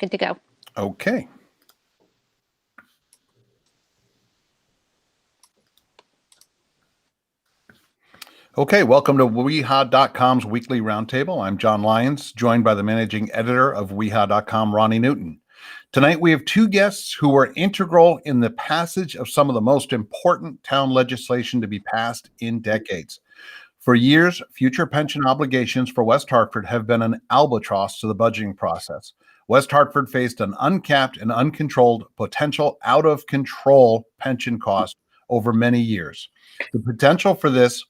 Good to go. Okay. Okay, welcome to WeHa.com's weekly roundtable. I'm John Lyons, joined by the managing editor of WeHa.com, Ronni Newton. Tonight, we have two guests who were integral in the passage of some of the most important town legislation to be passed in decades. For years, future pension obligations for West Hartford have been an albatross to the budgeting process. West Hartford faced an uncapped and uncontrolled potential out-of-control pension cost over many years. The potential was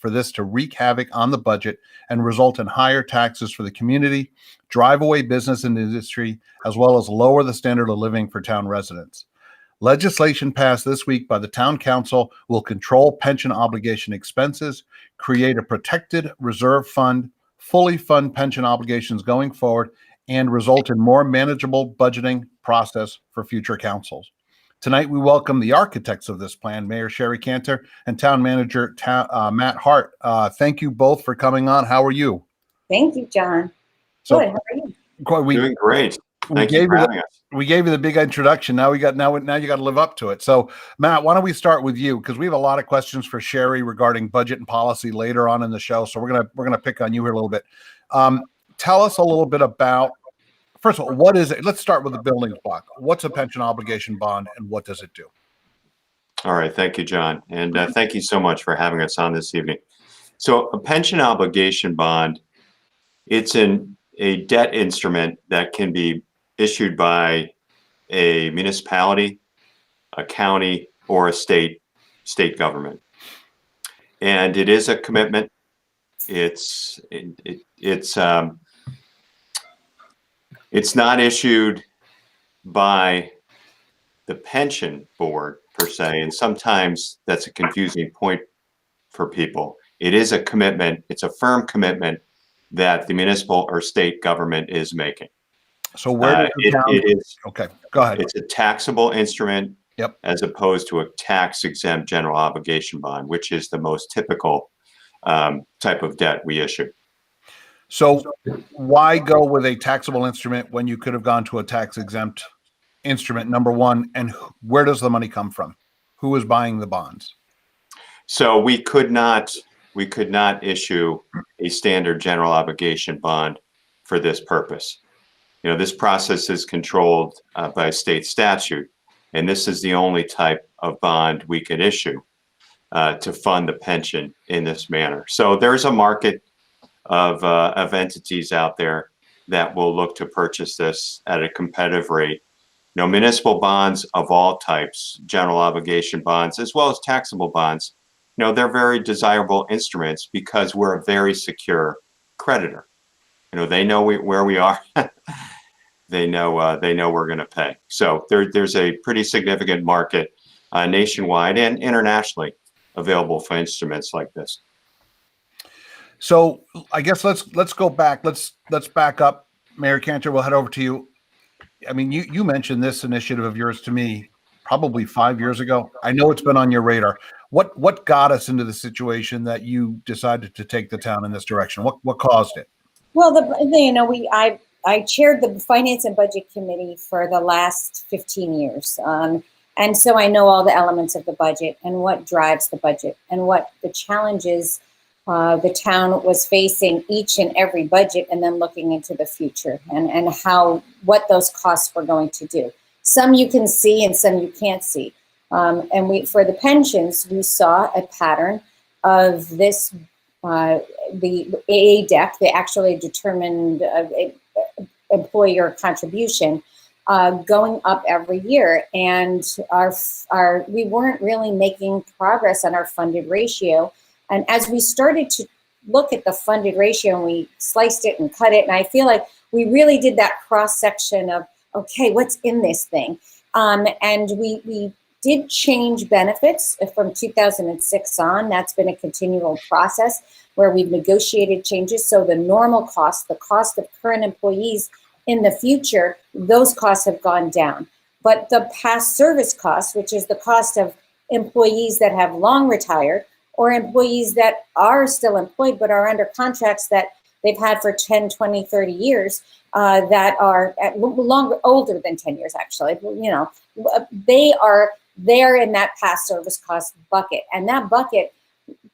for this to wreak havoc on the budget and result in higher taxes for the community, drive away business and industry, as well as lower the standard of living for town residents. Legislation passed this week by the town council will control pension obligation expenses, create a protected reserve fund, fully fund pension obligations going forward, and result in more manageable budgeting process for future councils. Tonight, we welcome the architects of this plan, Mayor Sherry Cantor and Town Manager Matt Hart. Thank you both for coming on. How are you? Thank you, John. Good. How are you? Doing great. Thank you for having us. We gave you the big introduction. Now you got to live up to it. So, Matt, why don't we start with you, because we have a lot of questions for Sherry regarding budget and policy later on in the show. So we're gonna pick on you here a little bit. Tell us a little bit about, first of all, what is it? Let's start with the building block. What's a pension obligation bond, and what does it do? All right. Thank you, John, and thank you so much for having us on this evening. So, a pension obligation bond, it's a debt instrument that can be issued by a municipality, a county, or a state government, and it is a commitment. It's not issued by the pension board per se, and sometimes that's a confusing point for people. It is a commitment. It's a firm commitment that the municipal or state government is making. So where it is, okay, go ahead. It's a taxable instrument, yep, as opposed to a tax-exempt general obligation bond, which is the most typical type of debt we issue. So why go with a taxable instrument when you could have gone to a tax-exempt instrument, number one, and where does the money come from? Who is buying the bonds? So we could not issue a standard general obligation bond for this purpose. You know, this process is controlled by state statute, and this is the only type of bond we can issue to fund the pension in this manner. So there's a market of entities out there that will look to purchase this at a competitive rate. You know, municipal bonds of all types, general obligation bonds, as well as taxable bonds, you know, they're very desirable instruments because we're a very secure creditor. You know, they know where we are. They know we're going to pay. So there's a pretty significant market nationwide and internationally available for instruments like this. So I guess let's go back. Let's back up. Mayor Cantor, we'll head over to you. I mean, you mentioned this initiative of yours to me probably 5 years ago. I know it's been on your radar. What got us into the situation that you decided to take the town in this direction? What caused it? Well, I chaired the Finance and Budget Committee for the last 15 years. And so I know all the elements of the budget and what drives the budget and what the challenges the town was facing each and every budget, and then looking into the future and what those costs were going to do. Some you can see and some you can't see. And for the pensions, we saw a pattern of this, the AADEC, the actually determined employer contribution, going up every year. And we weren't really making progress on our funded ratio. And as we started to look at the funded ratio and we sliced it and cut it, and I feel like we really did that cross section of, okay, what's in this thing? And we did change benefits from 2006 on. That's been a continual process where we've negotiated changes. So the normal cost, the cost of current employees in the future, those costs have gone down. But the past service cost, which is the cost of employees that have long retired or employees that are still employed but are under contracts that they've had for 10, 20, 30 years that are older than 10 years, actually. They're in that past service cost bucket. And that bucket,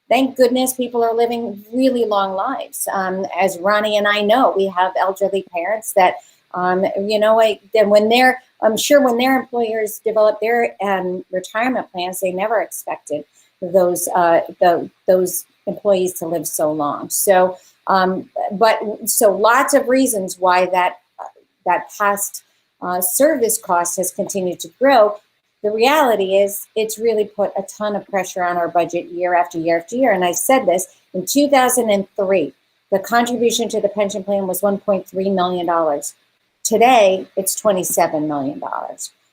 thank goodness people are living really long lives. As Ronni and I know, we have elderly parents that, I'm sure when their employers develop their retirement plans, they never expected those employees to live so long. So, so lots of reasons why that past service cost has continued to grow. The reality is it's really put a ton of pressure on our budget year after year after year. And I said this, in 2003, the contribution to the pension plan was $1.3 million. Today, it's $27 million.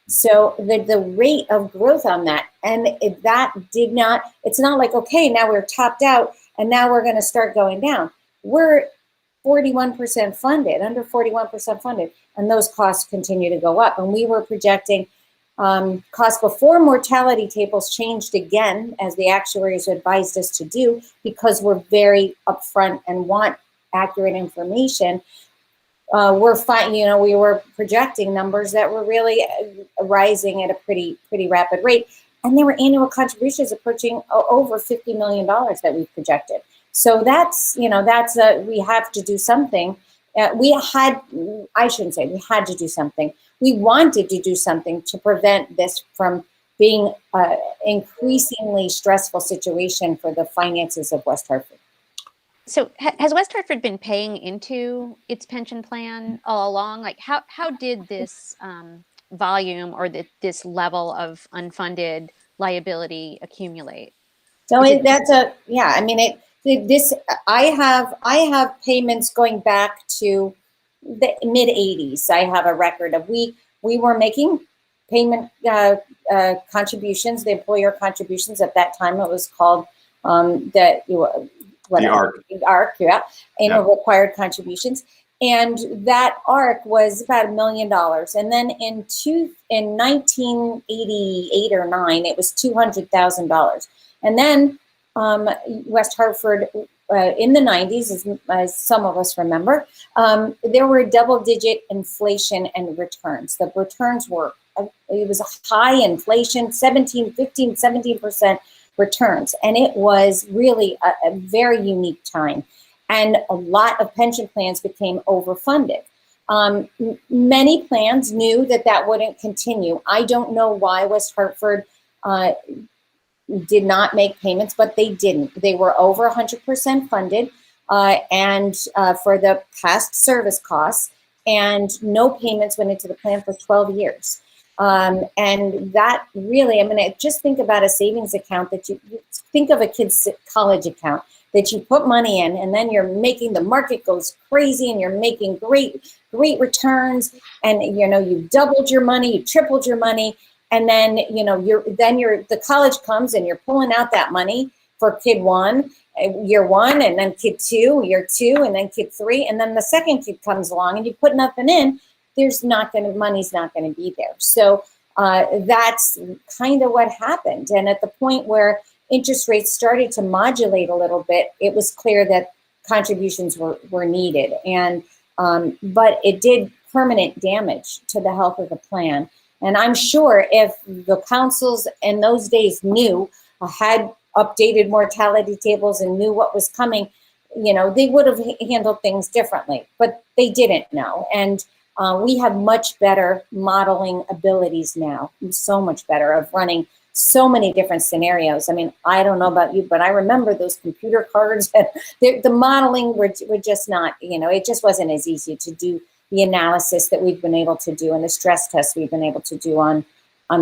So the rate of growth on that, and it's not like, okay, now we're topped out and now we're going to start going down. We're 41% funded, under 41% funded, and those costs continue to go up. And we were projecting costs before mortality tables changed again, as the actuaries advised us to do, because we're very upfront and want accurate information. We were projecting numbers that were really rising at a pretty rapid rate. And there were annual contributions approaching over $50 million that we projected. So we have to do something. I shouldn't say we had to do something. We wanted to do something to prevent this from being an increasingly stressful situation for the finances of West Hartford. So has West Hartford been paying into its pension plan all along? Like how did this volume or this level of unfunded liability accumulate? So I have payments going back to the mid 80s. I have a record of we were making payment contributions, the employer contributions. At that time, it was called the ARC, required contributions. And that ARC was about $1 million. And then in 1988 or 9, it was $200,000. And then West Hartford, in the 90s, as some of us remember, there were double-digit inflation and returns. The returns it was a high inflation, 17% returns. And it was really a very unique time. And a lot of pension plans became overfunded. Many plans knew that wouldn't continue. I don't know why West Hartford did not make payments, but they didn't. They were over 100% funded and for the past service costs, and no payments went into the plan for 12 years. And that really, just think about a savings account that you think of a kid's college account that you put money in, and then the market goes crazy and you're making great returns, and you doubled your money, you tripled your money, and then the college comes and you're pulling out that money for kid one, year one, and then kid two, year two, and then kid three, and then the second kid comes along and you put nothing in. Money's not going to be there. So that's kind of what happened. And at the point where interest rates started to modulate a little bit, it was clear that contributions were needed. And but it did permanent damage to the health of the plan. And I'm sure if the councils in those days had updated mortality tables and knew what was coming, they would have handled things differently. But they didn't know. And we have much better modeling abilities now, so much better, of running so many different scenarios. I don't know about you, but I remember those computer cards. The modeling were just not, it just wasn't as easy to do the analysis that we've been able to do and the stress tests we've been able to do on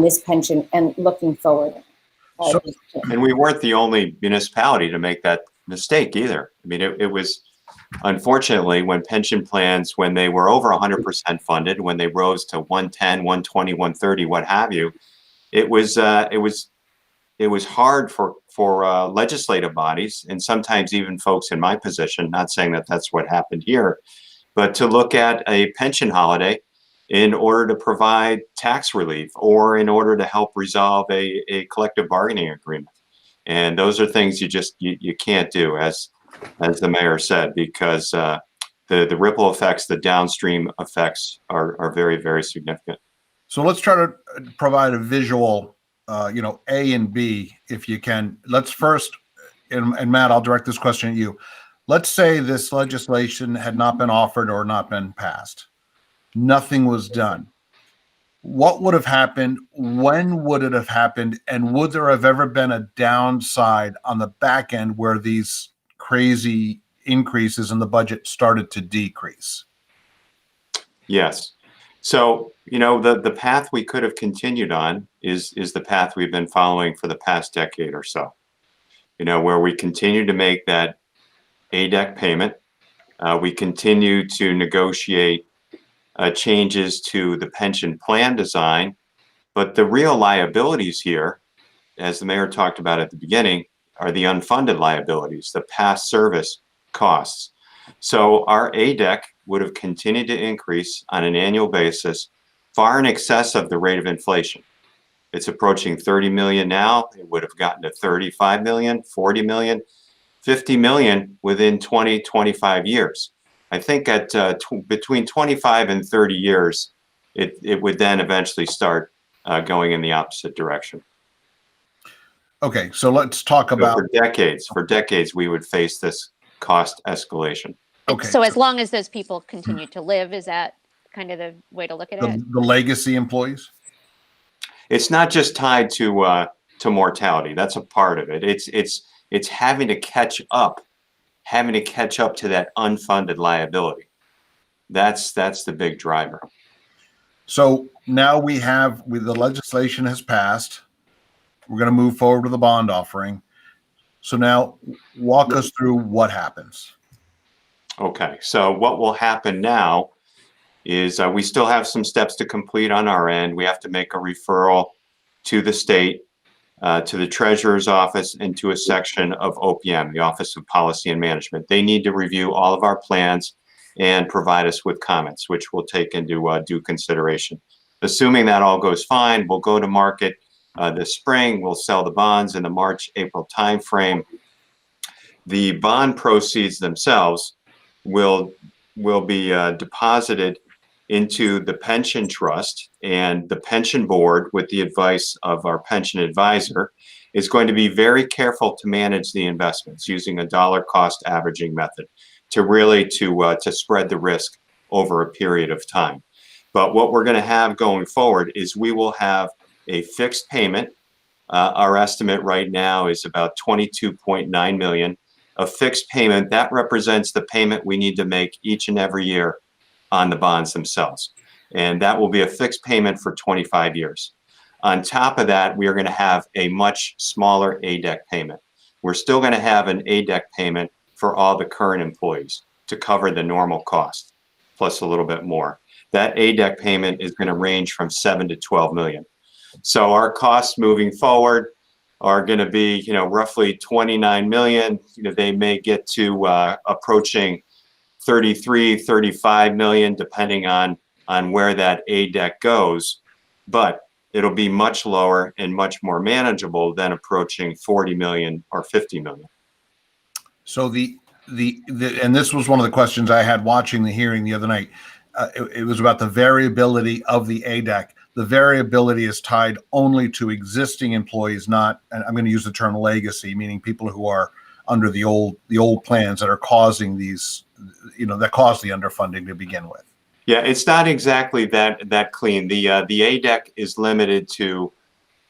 this pension and looking forward. And we weren't the only municipality to make that mistake either. It was, unfortunately, when pension plans, when they were over 100% funded, when they rose to 110, 120, 130, what have you, it was hard for legislative bodies, and sometimes even folks in my position, not saying that that's what happened here, but to look at a pension holiday in order to provide tax relief or in order to help resolve a collective bargaining agreement. And those are things you can't do, as the mayor said, because the ripple effects, the downstream effects are very, very significant. So let's try to provide a visual, A and B, if you can. Let's first, and Matt, I'll direct this question at you. Let's say this legislation had not been offered or not been passed. Nothing was done. What would have happened? When would it have happened? And would there have ever been a downside on the back end where these crazy increases in the budget started to decrease? Yes. So, the path we could have continued on is the path we've been following for the past decade or so, where we continue to make that ADEC payment. We continue to negotiate changes to the pension plan design, but the real liabilities here, as the mayor talked about at the beginning, are the unfunded liabilities, the past service costs. So our ADEC would have continued to increase on an annual basis far in excess of the rate of inflation. It's approaching 30 million now. It would have gotten to 35 million, 40 million, 50 million within 20, 25 years. I think at between 25 and 30 years, it would then eventually start going in the opposite direction. Okay, so let's talk about for decades, we would face this cost escalation. Okay, so as long as those people continue to live, is that kind of the way to look at it? the legacy employees? It's not just tied to mortality. That's a part of it. It's having to catch up to that unfunded liability. That's the big driver. So now the legislation has passed. We're going to move forward with the bond offering. So now walk us through what happens. Okay, so what will happen now is we still have some steps to complete on our end. We have to make a referral to the state, to the treasurer's office, and to a section of OPM, the Office of Policy and Management. They need to review all of our plans and provide us with comments, which we'll take into due consideration. Assuming that all goes fine, we'll go to market this spring. We'll sell the bonds in the March, April timeframe. The bond proceeds themselves will be deposited into the pension trust, and the pension board, with the advice of our pension advisor, is going to be very careful to manage the investments using a dollar cost averaging method to really to spread the risk over a period of time. But what we're going to have going forward is we will have a fixed payment. Our estimate right now is about 22.9 million. A fixed payment that represents the payment we need to make each and every year on the bonds themselves. And that will be a fixed payment for 25 years. On top of that, we are going to have a much smaller ADEC payment. We're still going to have an ADEC payment for all the current employees to cover the normal cost, plus a little bit more. That ADEC payment is going to range from 7 to 12 million. So our costs moving forward are going to be, roughly 29 million. They may get to approaching 33, 35 million, depending on where that ADEC goes, but it'll be much lower and much more manageable than approaching 40 million or 50 million. So and this was one of the questions I had watching the hearing the other night. It was about the variability of the ADEC. The variability is tied only to existing employees, not, and I'm going to use the term legacy, meaning people who are under the old plans that are causing these, that caused the underfunding to begin with. Yeah, it's not exactly that clean. The ADEC is limited to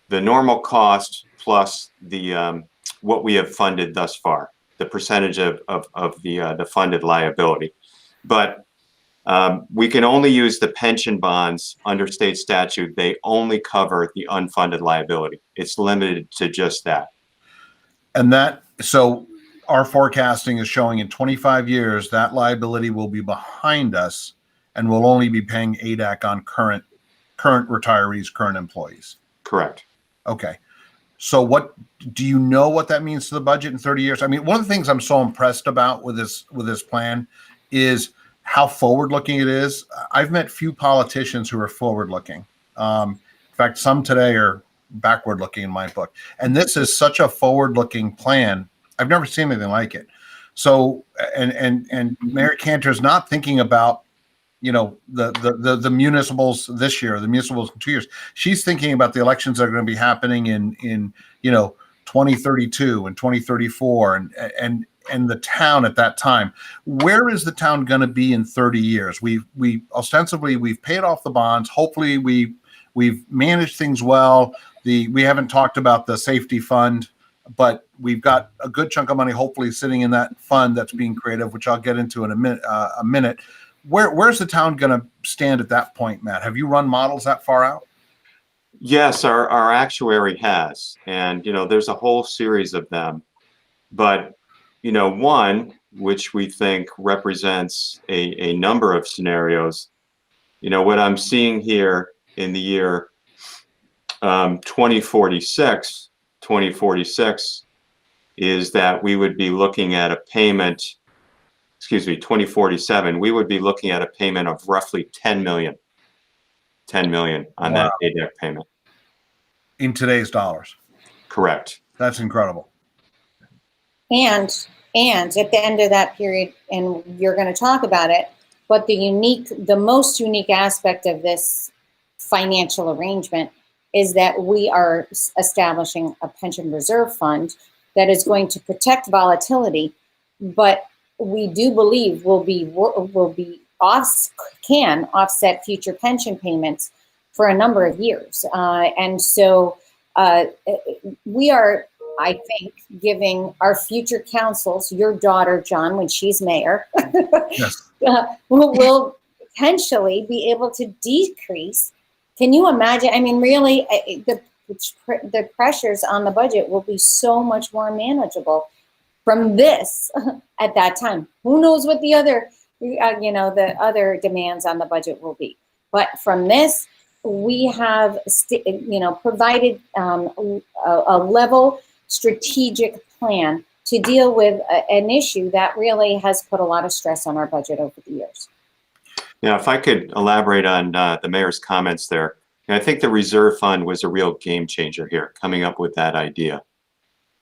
the normal cost plus the what we have funded thus far, the percentage of the funded liability. But we can only use the pension bonds under state statute. They only cover the unfunded liability. It's limited to just that. And so our forecasting is showing in 25 years, that liability will be behind us and we'll only be paying ADEC on current retirees, current employees. Correct. Okay. So what do you know what that means to the budget in 30 years? I mean, one of the things I'm so impressed about with this plan is how forward-looking it is. I've met few politicians who are forward-looking. In fact, some today are backward-looking in my book. And this is such a forward-looking plan. I've never seen anything like it. So, and Mayor Cantor is not thinking about, the municipals this year, the municipals in 2 years. She's thinking about the elections that are going to be happening in 2032 and 2034 and the town at that time. Where is the town going to be in 30 years? We ostensibly we've paid off the bonds. Hopefully we've managed things well. We haven't talked about the safety fund, but we've got a good chunk of money hopefully sitting in that fund that's being created, which I'll get into in a minute. Where's the town going to stand at that point, Matt? Have you run models that far out? Yes, our actuary has, and there's a whole series of them, but one which we think represents a number of scenarios. What I'm seeing here in the year 2046 is that we would be looking at a payment. 2047, we would be looking at a payment of roughly 10 million on that ADEC payment. In today's dollars. Correct. That's incredible. And at the end of that period, and you're going to talk about it, but the most unique aspect of this financial arrangement is that we are establishing a pension reserve fund that is going to protect volatility, but we do believe can offset future pension payments for a number of years. And so we are, I think, giving our future councils, your daughter, John, when she's mayor, yes. will potentially be able to decrease. Can you imagine? I mean, really, the pressures on the budget will be so much more manageable from this at that time. Who knows what the other, the other demands on the budget will be. But from this, we have, provided a level strategic plan to deal with an issue that really has put a lot of stress on our budget over the years. Yeah, if I could elaborate on the mayor's comments there. I think the reserve fund was a real game changer here, coming up with that idea.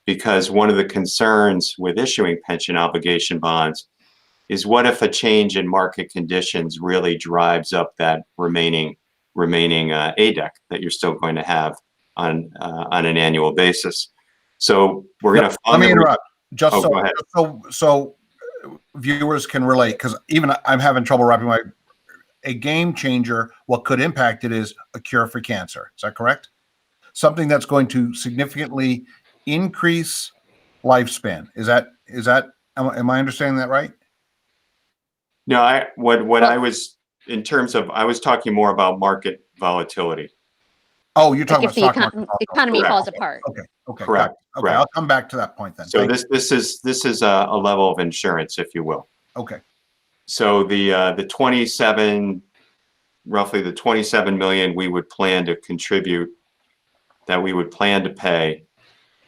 Because one of the concerns with issuing pension obligation bonds is what if a change in market conditions really drives up that remaining ADEC that you're still going to have on an annual basis. So we're going to fund. Let me interrupt. Go ahead. So viewers can relate, because even I'm having trouble wrapping a game changer. What could impact it is a cure for cancer. Is that correct? Something that's going to significantly increase lifespan. Am I understanding that right? No, I was talking more about market volatility. Oh, you're talking Like about if stock the market. economy falls apart. Okay. Correct. Okay, Correct. I'll come back to that point then. So this is a level of insurance, if you will. Okay. So the 27, roughly the 27 million we would plan to contribute, that we would plan to pay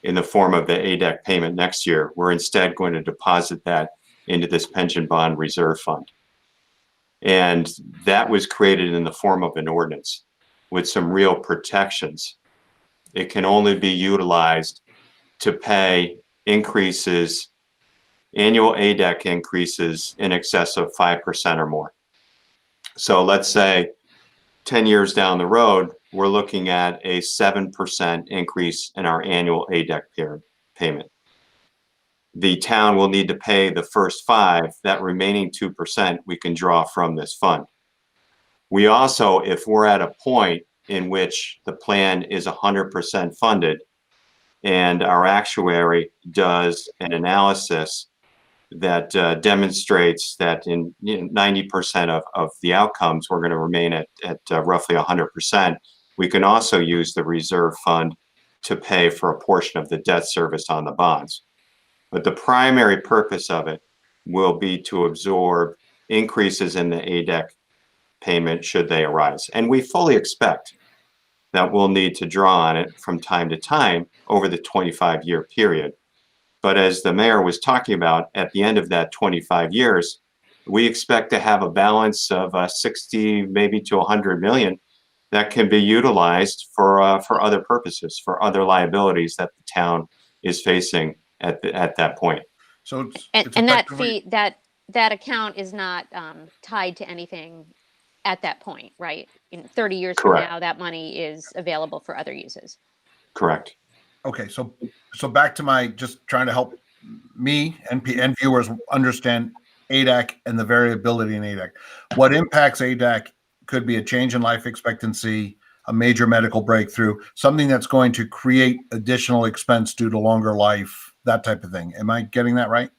in the form of the ADEC payment next year, we're instead going to deposit that into this pension bond reserve fund. And that was created in the form of an ordinance with some real protections. It can only be utilized to pay increases, annual ADEC increases in excess of 5% or more. So let's say 10 years down the road, we're looking at a 7% increase in our annual ADEC payment. The town will need to pay the first 5%, that remaining 2% we can draw from this fund. We also, if we're at a point in which the plan is 100% funded and our actuary does an analysis that demonstrates that in 90% of the outcomes we're going to remain at roughly 100%, we can also use the reserve fund to pay for a portion of the debt service on the bonds. But the primary purpose of it will be to absorb increases in the ADEC payment should they arise. And we fully expect that we'll need to draw on it from time to time over the 25-year period. But as the mayor was talking about, at the end of that 25 years, we expect to have a balance of 60, maybe to 100 million that can be utilized for other purposes, for other liabilities that the town is facing at that point. So it's And that effectively- fee, that account is not tied to anything at that point, right? In 30 years from Correct. now, that money is available for other uses. Correct. Okay, so back to my just trying to help me and viewers understand ADAC and the variability in ADAC. What impacts ADAC could be a change in life expectancy, a major medical breakthrough, something that's going to create additional expense due to longer life, that type of thing. Am I getting that right?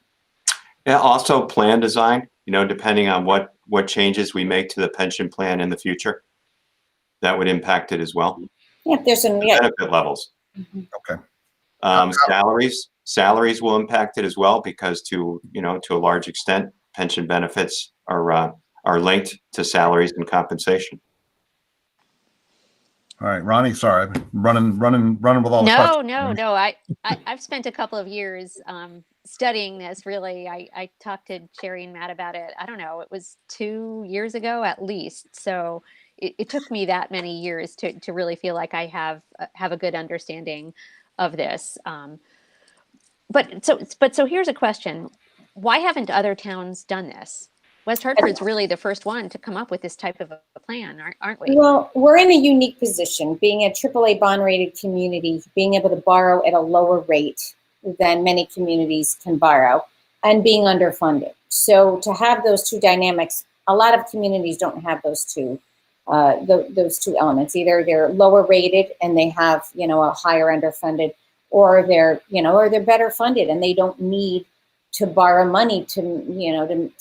Yeah, also plan design, depending on what changes we make to the pension plan in the future, that would impact it as well. Yeah, if there's some, The yeah. benefit levels. Okay. Salaries will impact it as well, because to a large extent, pension benefits are linked to salaries and compensation. All right, Ronnie, sorry, I've been running with all the questions. No. I've spent a couple of years studying this. Really, I talked to Sherry and Matt about it. I don't know, it was 2 years ago at least. So it took me that many years to really feel like I have a good understanding of this. But so here's a question: why haven't other towns done this? West Hartford's really the first one to come up with this type of a plan, aren't we? Well, we're in a unique position, being a AAA bond rated community, being able to borrow at a lower rate than many communities can borrow, and being underfunded. So to have those two dynamics, a lot of communities don't have those two elements. Either they're lower rated and they have, a higher underfunded, or they're better funded and they don't need to borrow money to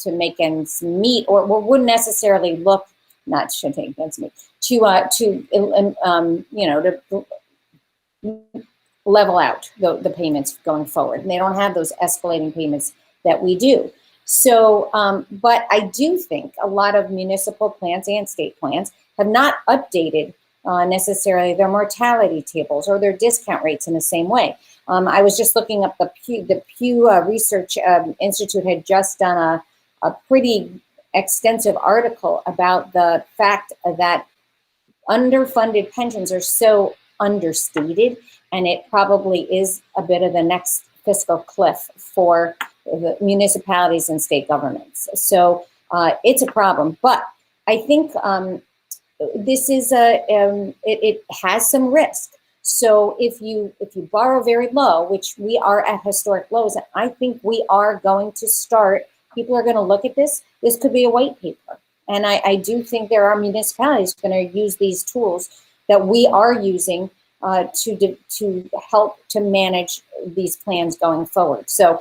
make ends meet, or wouldn't necessarily look, not should take ends meet, to level out the payments going forward. And they don't have those escalating payments that we do. So, but I do think a lot of municipal plans and state plans have not updated necessarily their mortality tables or their discount rates in the same way. I was just looking up the Pew Research Institute had just done a pretty extensive article about the fact that underfunded pensions are so understated, and it probably is a bit of the next fiscal cliff for the municipalities and state governments. So it's a problem, but I think this is it has some risk. So if you borrow very low, which we are at historic lows, I think we are going to start, people are going to look at this. This could be a white paper. And I do think there are municipalities going to use these tools that we are using to help to manage these plans going forward. So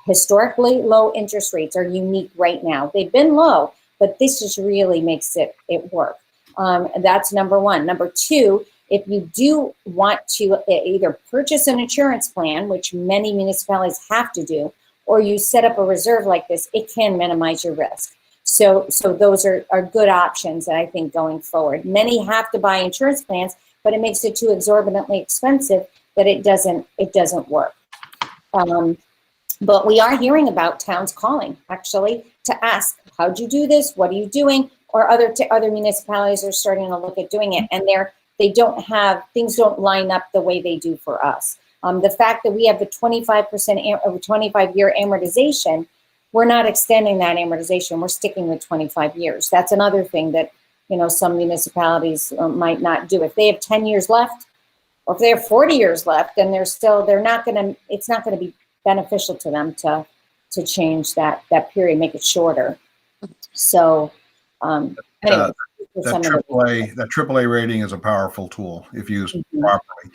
historically low interest rates are unique right now. They've been low, but this just really makes it work. That's number one. Number two, if you do want to either purchase an insurance plan, which many municipalities have to do, or you set up a reserve like this, it can minimize your risk. So those are good options, I think, going forward. Many have to buy insurance plans, but it makes it too exorbitantly expensive that it doesn't work. But we are hearing about towns calling, actually, to ask, how'd you do this? What are you doing? Or other municipalities are starting to look at doing it, and things don't line up the way they do for us. The fact that we have the 25% of 25-year amortization, we're not extending that amortization. We're sticking with 25 years. That's another thing that some municipalities might not do. If they have 10 years left, or if they have it's not going to be beneficial to them to change that period, make it shorter. So anyway. That AAA rating is a powerful tool if used properly.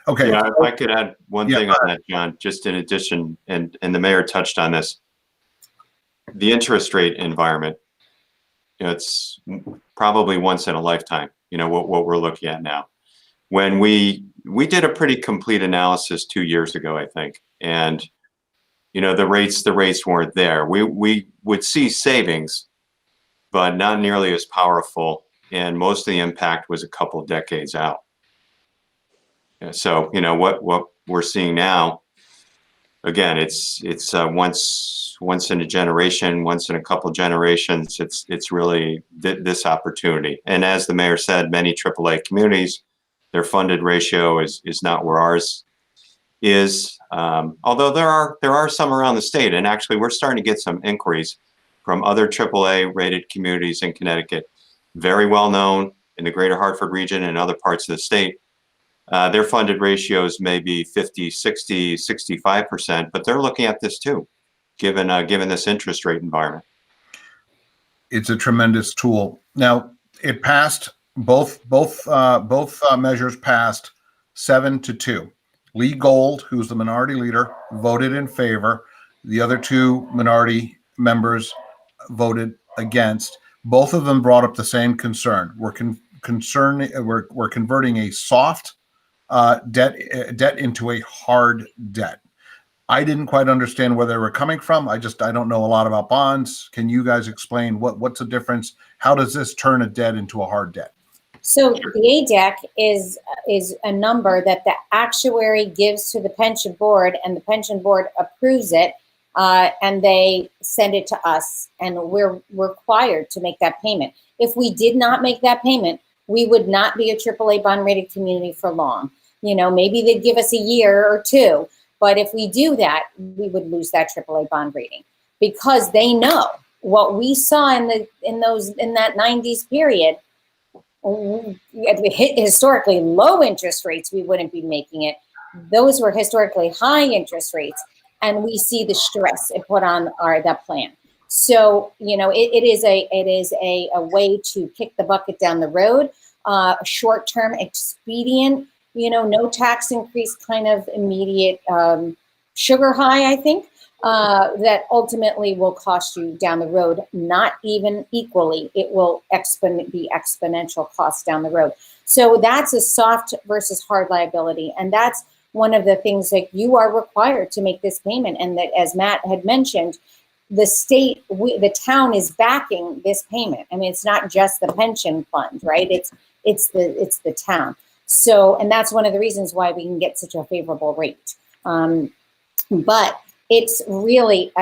Okay. Yeah, if I could add one thing on that, John, just in addition, and the mayor touched on this, the interest rate environment, it's probably once in a lifetime, what we're looking at now. When we did a pretty complete analysis 2 years ago, I think, and the rates weren't there. We would see savings, but not nearly as powerful, and most of the impact was a couple of decades out. So what we're seeing now, again, it's once in a generation, once in a couple of generations. It's really this opportunity. And as the mayor said, many AAA communities, their funded ratio is not where ours is, although there are some around the state, and actually we're starting to get some inquiries from other AAA rated communities in Connecticut, very well known in the greater Hartford region and other parts of the state. Their funded ratios may be 50, 60, 65%, but they're looking at this too, given this interest rate environment. It's a tremendous tool. Now, it passed, both measures passed 7-2. Lee Gold, who's the minority leader, voted in favor. The other two minority members voted against. Both of them brought up the same concern. We're converting a soft debt into a hard debt. I didn't quite understand where they were coming from. I don't know a lot about bonds. Can you guys explain what's the difference? How does this turn a debt into a hard debt? So the ADEC is a number that the actuary gives to the pension board, and the pension board approves it, and they send it to us, and we're required to make that payment. If we did not make that payment, we would not be a AAA bond rated community for long. Maybe they'd give us a year or two, but if we do that, we would lose that AAA bond rating, because they know what we saw in that 90s period. If we hit historically low interest rates, we wouldn't be making it. Those were historically high interest rates, and we see the stress it put on that plan. So it is a way to kick the bucket down the road, short-term expedient. No tax increase, kind of immediate sugar high, I think, that ultimately will cost you down the road, not even equally. It will be exponential costs down the road. So that's a soft versus hard liability. And that's one of the things that you are required to make this payment. And that, as Matt had mentioned, the state, the town is backing this payment. I mean, it's not just the pension fund, right? It's the town. So, and that's one of the reasons why we can get such a favorable rate. But it's really,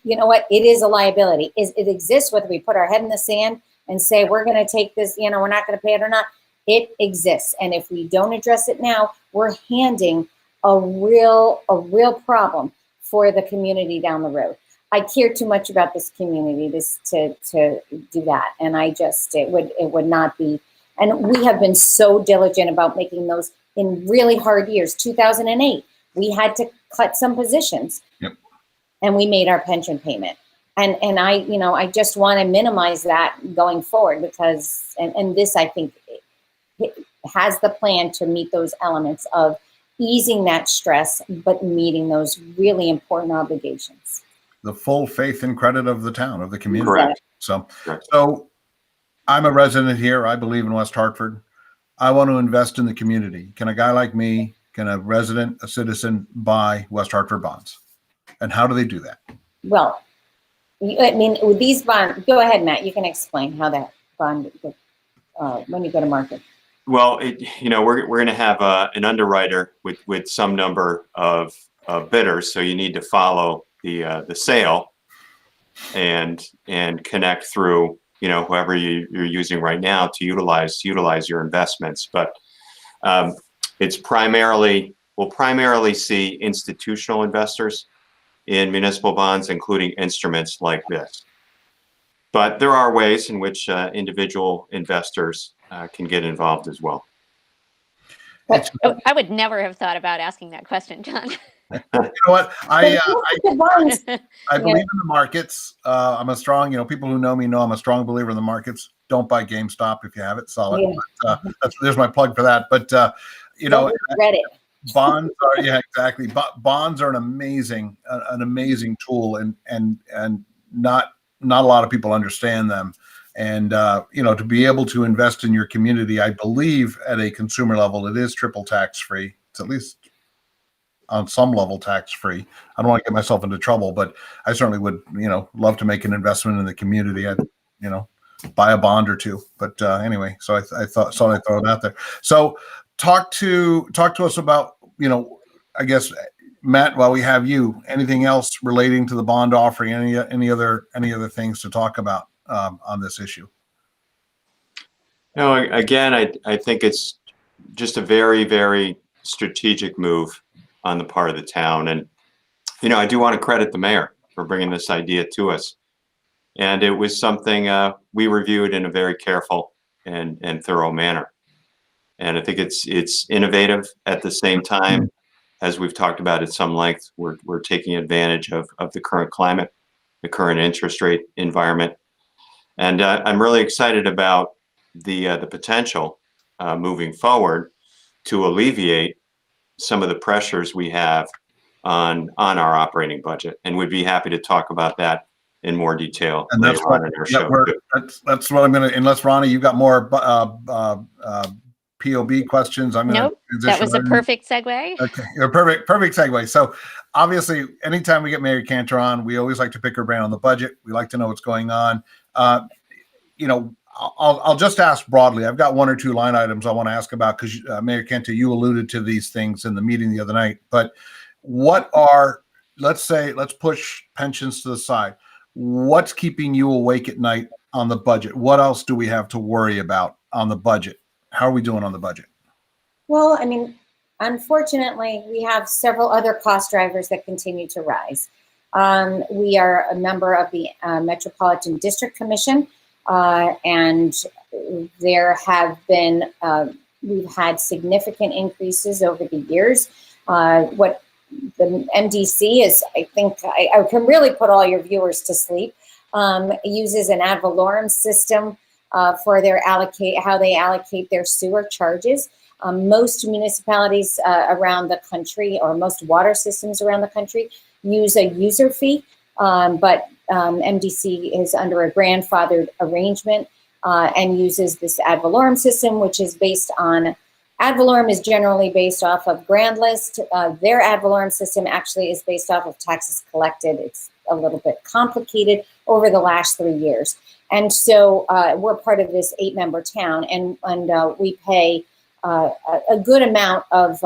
you know what, it is a liability. It exists whether we put our head in the sand and say, we're going to take this, we're not going to pay it or not. It exists. And if we don't address it now, we're handing a real problem for the community down the road. I care too much about this community to do that. And it would not be. And we have been so diligent about making those in really hard years. 2008, we had to cut some positions. Yep. And we made our pension payment. And I just want to minimize that going forward, because, and this, I think, it has the plan to meet those elements of easing that stress, but meeting those really important obligations. The full faith and credit of the town, of the community. Correct. So I'm a resident here. I believe in West Hartford. I want to invest in the community. Can a guy like me, can a resident, a citizen, buy West Hartford bonds? And how do they do that? Well, with these bonds, go ahead, Matt. You can explain how that bond, when you go to market. Well, we're going to have an underwriter with some number of bidders, so you need to follow the sale and connect through whoever you're using right now to utilize your investments. But we'll primarily see institutional investors in municipal bonds, including instruments like this. But there are ways in which individual investors can get involved as well. I would never have thought about asking that question, John. You know what? I believe in the markets. I'm a strong, people who know me know I'm a strong believer in the markets. Don't buy GameStop if you have it, solid. Yeah. But, there's my plug for that. But Reddit. Bonds are, yeah, exactly. Bonds are an amazing tool, and not a lot of people understand them. And to be able to invest in your community, I believe at a consumer level, it is triple tax free. It's at least on some level tax free. I don't want to get myself into trouble, but I certainly would, love to make an investment in the community. I'd, buy a bond or two. But anyway, so I thought I'd throw it out there. So talk to us about, I guess, Matt, while we have you, anything else relating to the bond offering? Any other things to talk about on this issue? Again, I think it's just a very, very strategic move on the part of the town. And, I do want to credit the mayor for bringing this idea to us. And it was something we reviewed in a very careful and thorough manner. And I think it's innovative at the same time, as we've talked about at some length. We're taking advantage of the current climate, the current interest rate environment. And I'm really excited about the potential moving forward to alleviate some of the pressures we have on our operating budget. And we'd be happy to talk about that in more detail And later that's what, on in our yeah, show. that's what I'm going to, unless Ronni, you've got more POB questions. I'm going to Nope, that was a perfect segue. Okay, perfect segue. So obviously, anytime we get Mary Cantor on, we always like to pick her brain on the budget. We like to know what's going on. I'll just ask broadly. I've got one or two line items I want to ask about because Mary Cantor, you alluded to these things in the meeting the other night. But what are, let's push pensions to the side. What's keeping you awake at night on the budget? What else do we have to worry about on the budget? How are we doing on the budget? Well, I mean, unfortunately, we have several other cost drivers that continue to rise. We are a member of the Metropolitan District Commission, and there have been, we've had significant increases over the years. What the MDC is, I think, I can really put all your viewers to sleep, uses an ad valorem system for their how they allocate their sewer charges. Most municipalities around the country, or most water systems around the country, use a user fee, but MDC is under a grandfathered arrangement and uses this ad valorem system, which is based on, ad valorem is generally based off of grand list. Their ad valorem system actually is based off of taxes collected. It's a little bit complicated over the last 3 years. And so we're part of this 8-member town, and we pay a good amount of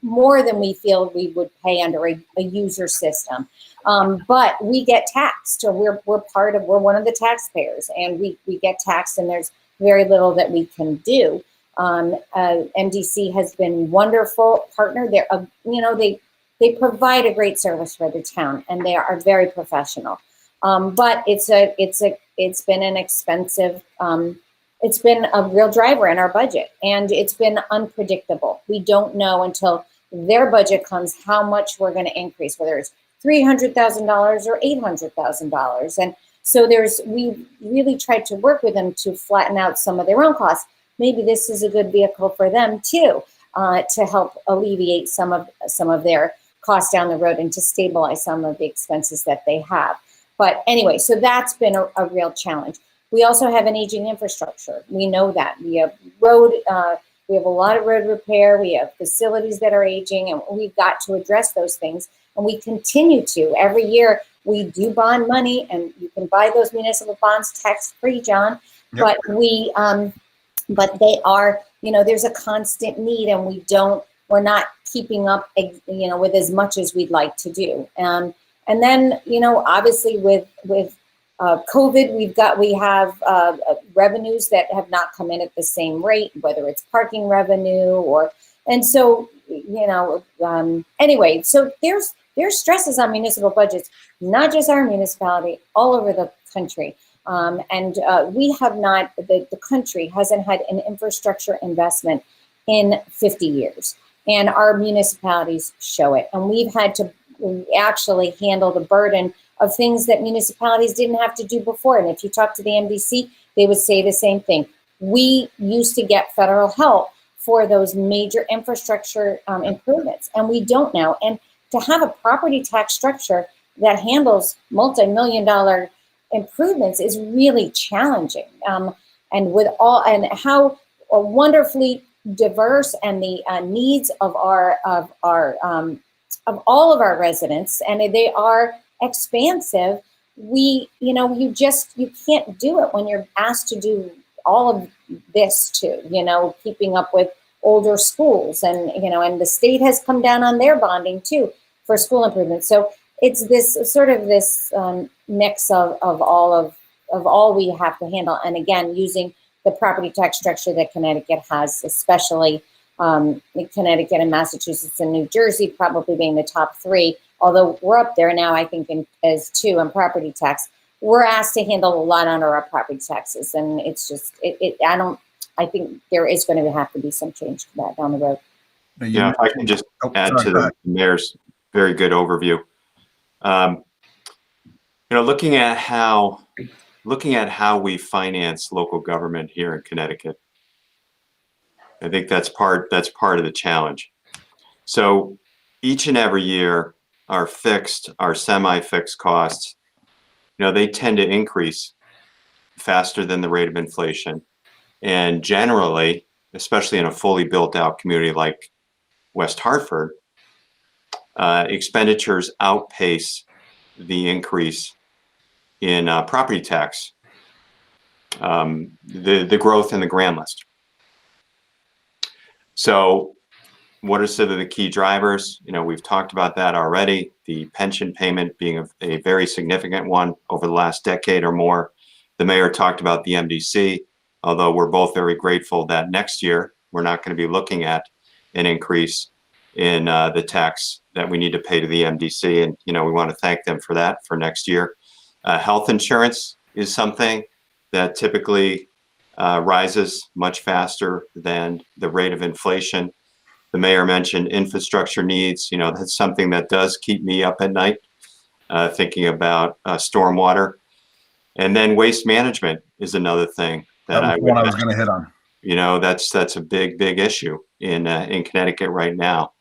more than we feel we would pay under a user system. But we get taxed. So we're one of the taxpayers, and we get taxed, and there's very little that we can do. MDC has been wonderful partner. They're, they provide a great service for the town, and they are very professional. But it's been an expensive, it's been a real driver in our budget, and it's been unpredictable. We don't know until their budget comes how much we're going to increase, whether it's $300,000 or $800,000. And so we really tried to work with them to flatten out some of their own costs. Maybe this is a good vehicle for them too, to help alleviate some of their costs down the road and to stabilize some of the expenses that they have. But anyway, so that's been a real challenge. We also have an aging infrastructure. We know that. We have we have a lot of road repair. We have facilities that are aging, and we've got to address those things. And we continue to. Every year we do bond money, and you can buy those municipal bonds tax-free, John. Yep. But they are, there's a constant need, and we're not keeping up, with as much as we'd like to do. And then, obviously with COVID, we have revenues that have not come in at the same rate, whether it's parking revenue and so, anyway, so there's stresses on municipal budgets, not just our municipality, all over the country. We have not, the country hasn't had an infrastructure investment in 50 years, and our municipalities show it. And we've had to actually handle the burden of things that municipalities didn't have to do before. And if you talk to the MDC, they would say the same thing. We used to get federal help for those major infrastructure improvements, and we don't now. And to have a property tax structure that handles multi-million-dollar improvements is really challenging. And how wonderfully diverse and the needs of all of our residents, and they are expansive. You can't do it when you're asked to do all of this too, keeping up with older schools, and the state has come down on their bonding too for school improvements. So it's this sort of this mix of all we have to handle. And again, using the property tax structure that Connecticut has, especially in Connecticut and Massachusetts and New Jersey probably being the top three, although we're up there now, I think, as two on property tax. We're asked to handle a lot under our property taxes, and it's just, I think there is going to have to be some change to that down the road. Yeah, if I can just add to the mayor's very good overview. Looking at how we finance local government here in Connecticut, I think that's part of the challenge. So each and every year, our semi-fixed costs, they tend to increase faster than the rate of inflation. And generally, especially in a fully built out community like West Hartford, expenditures outpace the increase in property tax, the growth in the grand list. So what are some of the key drivers? We've talked about that already. The pension payment being a very significant one over the last decade or more. The mayor talked about the MDC, although we're both very grateful that next year we're not going to be looking at an increase in the tax that we need to pay to the MDC. And, we want to thank them for that for next year. Health insurance is something that typically rises much faster than the rate of inflation. The mayor mentioned infrastructure needs. That's something that does keep me up at night, thinking about stormwater. And then waste management is another thing that I was going to hit on. That's a big issue in Connecticut right now.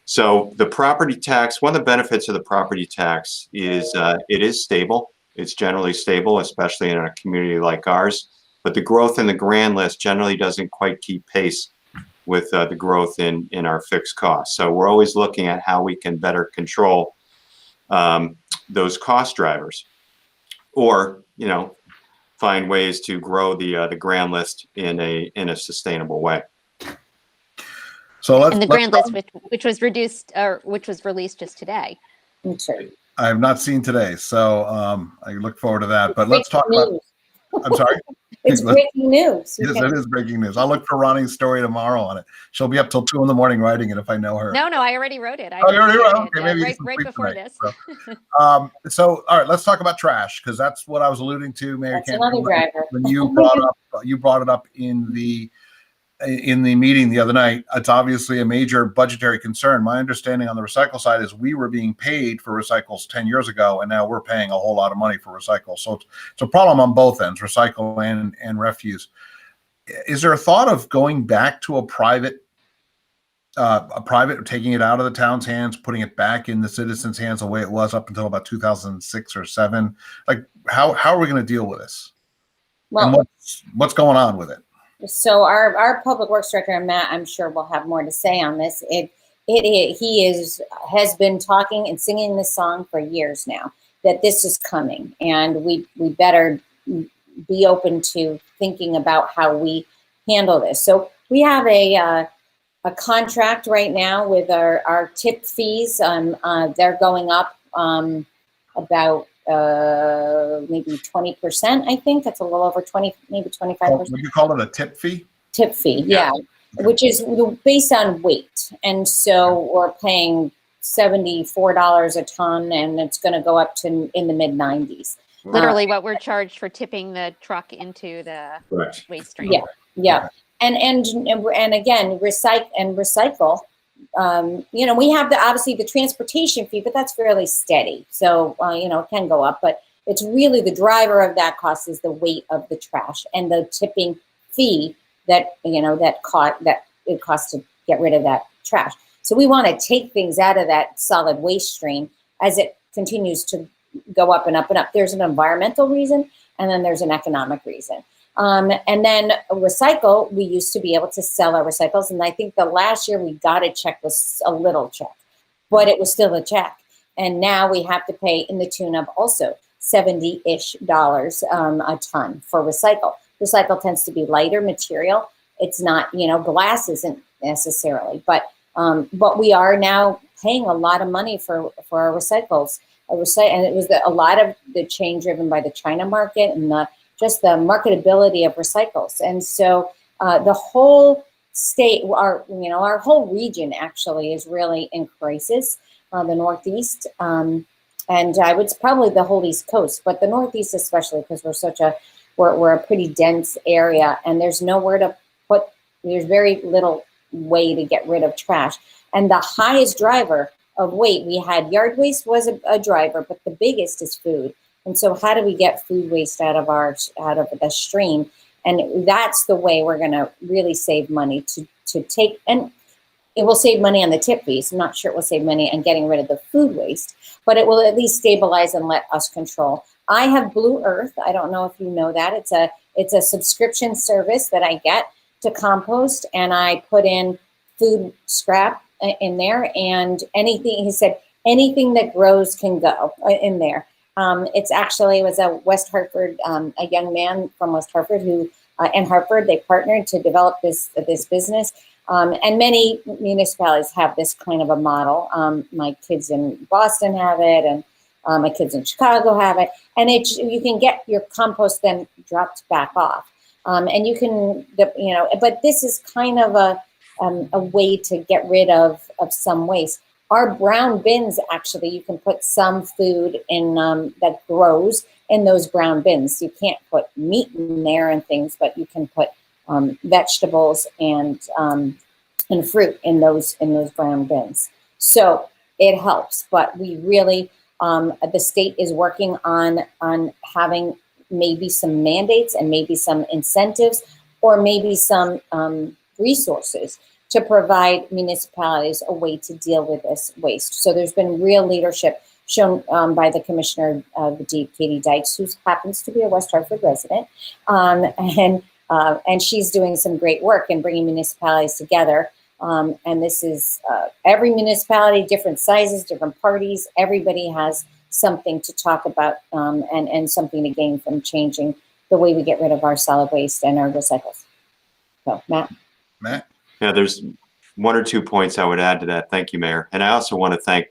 So the property tax, one of the benefits of the property tax is it is stable. It's generally stable, especially in a community like ours. But the growth in the grand list generally doesn't quite keep pace with the growth in our fixed costs. So we're always looking at how we can better control those cost drivers, or find ways to grow the grand list in a sustainable way. So and the grand list, which was reduced, or which was released just today. I have not seen today, so I look forward to that. But let's talk about. I'm sorry. It's breaking news. Yes, it is breaking news. I'll look for Ronnie's story tomorrow on it. She'll be up till 2 a.m. writing it if I know her. No, I already wrote it. You already wrote it? Okay, maybe right before tonight, this. So, all right, let's talk about trash, because that's what I was alluding to, Mayor. That's another driver. When you brought it up in the meeting the other night. It's obviously a major budgetary concern. My understanding on the recycle side is we were being paid for recycles 10 years ago, and now we're paying a whole lot of money for recycle. So it's a problem on both ends, recycle and refuse. Is there a thought of going back to a private, taking it out of the town's hands, putting it back in the citizens' hands the way it was up until about 2006 or 7? Like, how are we going to deal with this? Well, and what's going on with it? So our public works director, Matt, I'm sure will have more to say on this. He has been talking and singing this song for years now, that this is coming, and we better be open to thinking about how we handle this. So we have a contract right now with our tip fees. They're going up about maybe 20%. I think that's a little over 20, maybe 25%. Would you call it a tip fee? Tip fee, yeah. Which is based on weight. And so we're paying $74 a ton, and it's going to go up to in the mid 90s. Literally what we're charged for tipping the truck into the waste stream. Yeah. And again, recycle. We have obviously the transportation fee, but that's fairly steady. So, it can go up, but it's really the driver of that cost is the weight of the trash and the tipping fee that it costs to get rid of that trash. So we want to take things out of that solid waste stream as it continues to go up and up and up. There's an environmental reason, and then there's an economic reason. And then recycle, we used to be able to sell our recycles. And I think the last year we got a check, was a little check, but it was still a check. And now we have to pay in the tune of also $70-ish a ton for recycle. Recycle tends to be lighter material. It's not, glass isn't necessarily, but we are now paying a lot of money for our recycles. And it was a lot of the change driven by the China market and just the marketability of recycles. And so the whole state, our whole region actually is really in crisis. The Northeast, and I would probably the whole East Coast, but the Northeast especially, because we're a pretty dense area, and there's nowhere to put. There's very little way to get rid of trash, and the highest driver of weight we had yard waste was a driver, but the biggest is food. And so, how do we get food waste out of the stream? And that's the way we're going to really save money to take, and it will save money on the tip fees. I'm not sure it will save money on getting rid of the food waste, but it will at least stabilize and let us control. I have Blue Earth. I don't know if you know that. It's a subscription service that I get to compost, and I put in food scrap in there, and anything, he said, anything that grows can go in there. It was a West Hartford, a young man from West Hartford who, and Hartford, they partnered to develop this business. And many municipalities have this kind of a model. My kids in Boston have it, and my kids in Chicago have it. And you can get your compost then dropped back off. And you can, but this is kind of a way to get rid of some waste. Our brown bins, actually, you can put some food in that grows in those brown bins. You can't put meat in there and things, but you can put vegetables and fruit in those brown bins. So it helps, but we really, the state is working on having maybe some mandates and maybe some incentives, or maybe some resources to provide municipalities a way to deal with this waste. So there's been real leadership shown by the commissioner of the Deep, Katie Dykes, who happens to be a West Hartford resident, and she's doing some great work in bringing municipalities together. And this is every municipality, different sizes, different parties. Everybody has something to talk about and something to gain from changing the way we get rid of our solid waste and our recycles. So, Matt? Yeah, there's one or 2 points I would add to that. Thank you, Mayor. And I also want to thank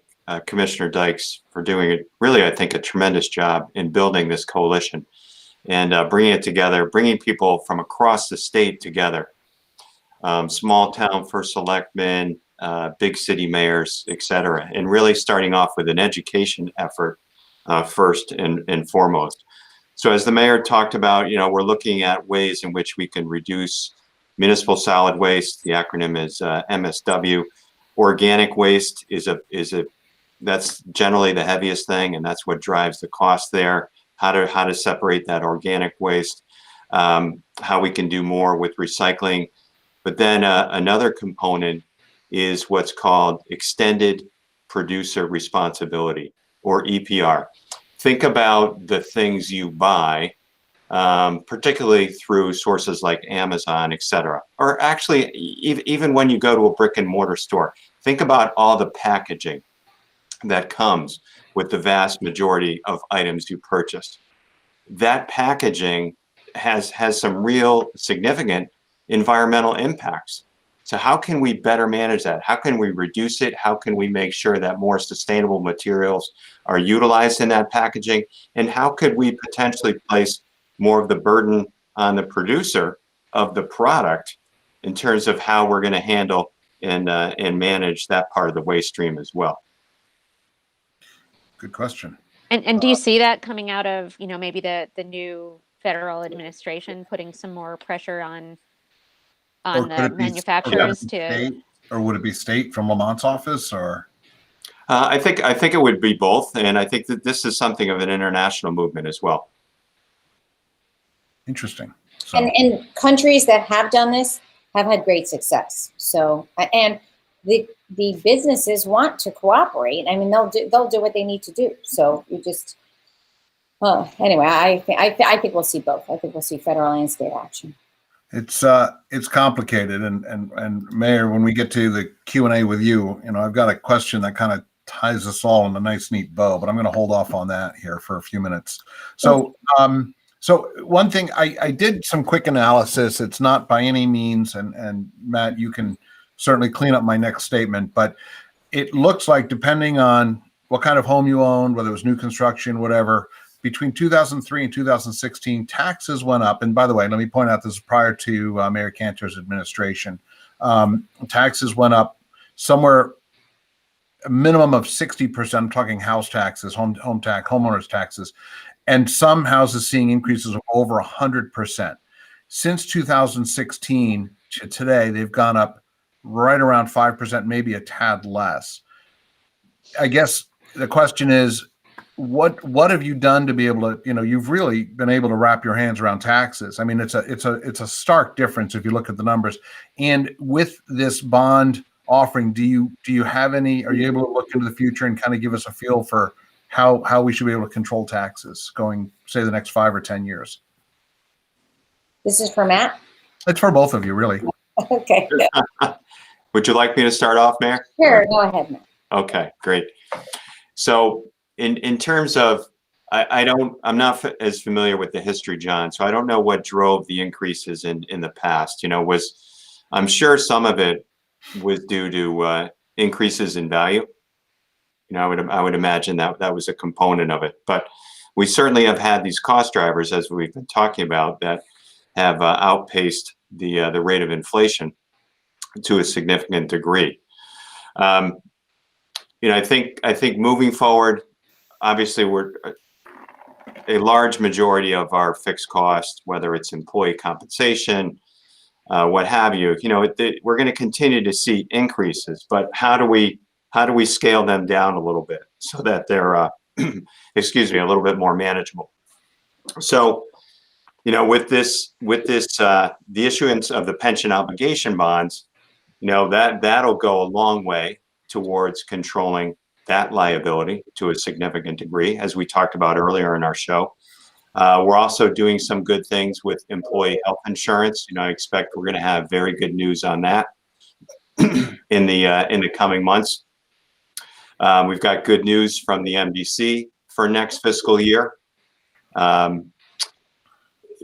Commissioner Dykes for doing I think, a tremendous job in building this coalition and bringing it together, bringing people from across the state together. Small town first selectmen, big city mayors, et cetera, and really starting off with an education effort first and foremost. So as the mayor talked about, we're looking at ways in which we can reduce municipal solid waste. The acronym is MSW. Organic waste that's generally the heaviest thing, and that's what drives the cost there. How to separate that organic waste, how we can do more with recycling. But then another component is what's called extended producer responsibility, or EPR. Think about the things you buy, particularly through sources like Amazon, et cetera. Or actually, even when you go to a brick and mortar store, think about all the packaging that comes with the vast majority of items you purchase. That packaging has some real significant environmental impacts. So how can we better manage that? How can we reduce it? How can we make sure that more sustainable materials are utilized in that packaging? And how could we potentially place more of the burden on the producer of the product in terms of how we're going to handle and manage that part of the waste stream as well? Good question. And do you see that coming out of, maybe the new federal administration putting some more pressure on the manufacturers or would it be state from Lamont's office, or? I think it would be both, and I think that this is something of an international movement as well. Interesting. So. And countries that have done this have had great success. So, and the businesses want to cooperate. I mean, they'll do what they need to do. So you just, anyway, I think we'll see both. I think we'll see federal and state action. It's complicated, and Mayor, when we get to the Q&A with you, I've got a question that kind of ties us all in a nice, neat bow, but I'm going to hold off on that here for a few minutes. So, so one thing, I did some quick analysis. It's not by any means, and Matt, you can certainly clean up my next statement, but it looks like, depending on what kind of home you own, whether it was new construction, whatever, between 2003 and 2016, taxes went up. And by the way, let me point out, this is prior to Mayor Cantor's administration. Taxes went up somewhere a minimum of 60%. I'm talking house taxes, home tax, homeowners taxes, and some houses seeing increases of over 100%. Since 2016 to today, they've gone up right around 5%, maybe a tad less. I guess the question is, what have you done to be able to, you've really been able to wrap your hands around taxes. I mean, it's a stark difference if you look at the numbers. And with this bond offering, do you have any, are you able to look into the future and kind of give us a feel for how we should be able to control taxes going, say, the next 5 or 10 years? This is for Matt? It's for both of you, really. Okay. Would you like me to start off, Mayor? Sure, go ahead, Matt. Okay, great. So in terms of, I'm not as familiar with the history, John, so I don't know what drove the increases in the past. I'm sure some of it was due to increases in value. I would imagine that was a component of it, but we certainly have had these cost drivers, as we've been talking about, that have outpaced the rate of inflation to a significant degree. I think moving forward, obviously we're a large majority of our fixed costs, whether it's employee compensation, what have you, we're going to continue to see increases, but how do we scale them down a little bit so that they're, excuse me, a little bit more manageable? So, with the issuance of the pension obligation bonds, that'll go a long way towards controlling that liability to a significant degree, as we talked about earlier in our show. We're also doing some good things with employee health insurance. I expect we're going to have very good news on that in the coming months. We've got good news from the MDC for next fiscal year.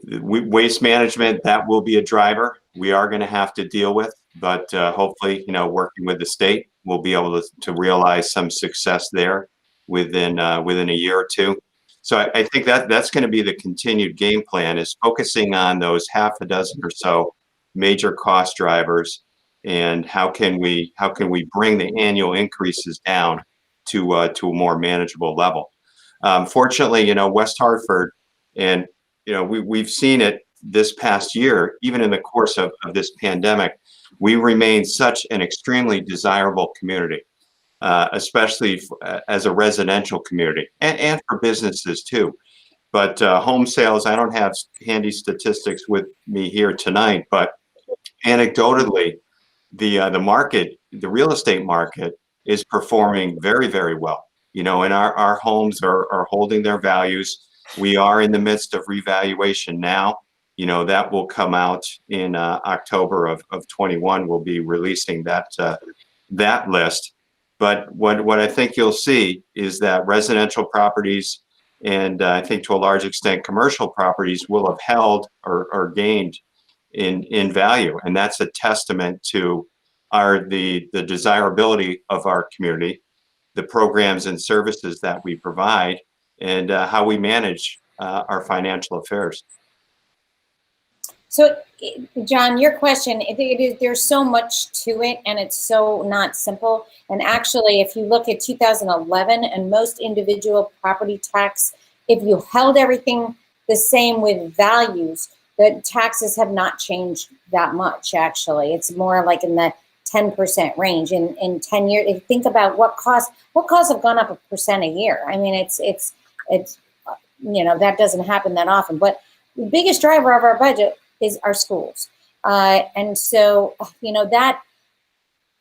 Waste management, that will be a driver we are going to have to deal with, but hopefully, working with the state, we'll be able to realize some success there within a year or two. So I think that's going to be the continued game plan, is focusing on those half a dozen or so major cost drivers, and how can we bring the annual increases down to a more manageable level. Fortunately, West Hartford, and we've seen it this past year, even in the course of this pandemic, we remain such an extremely desirable community, especially as a residential community, and for businesses too. But home sales, I don't have handy statistics with me here tonight, but anecdotally, the market, the real estate market, is performing very, very well. And our homes are holding their values. We are in the midst of revaluation now. That will come out in October of 21. We'll be releasing that list. But what I think you'll see is that residential properties, and I think to a large extent commercial properties, will have held or gained in value, and that's a testament to the desirability of our community, the programs and services that we provide, and how we manage our financial affairs. So, John, your question, there's so much to it, and it's so not simple. And actually, if you look at 2011 and most individual property tax, if you held everything the same with values, the taxes have not changed that much, actually. It's more like in the 10% range in 10 years. If you think about what costs have gone up 1% a year. I mean, it's that doesn't happen that often. But the biggest driver of our budget is our schools. And so, that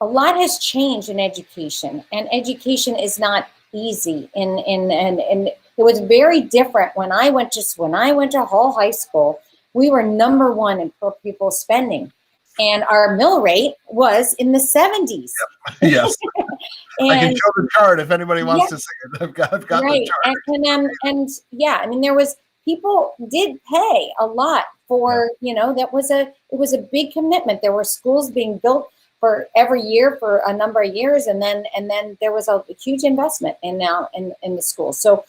a lot has changed in education, and education is not easy. And it was very different when I went to Hall High School. We were number one in per pupil spending, and our mill rate was in the 70s. Yep. Yes. I can show the chart if anybody wants to see it. I've got right. The chart. And yeah, I mean, people did pay a lot for, it was a big commitment. There were schools being built for every year for a number of years. And then there was a huge investment in the schools. So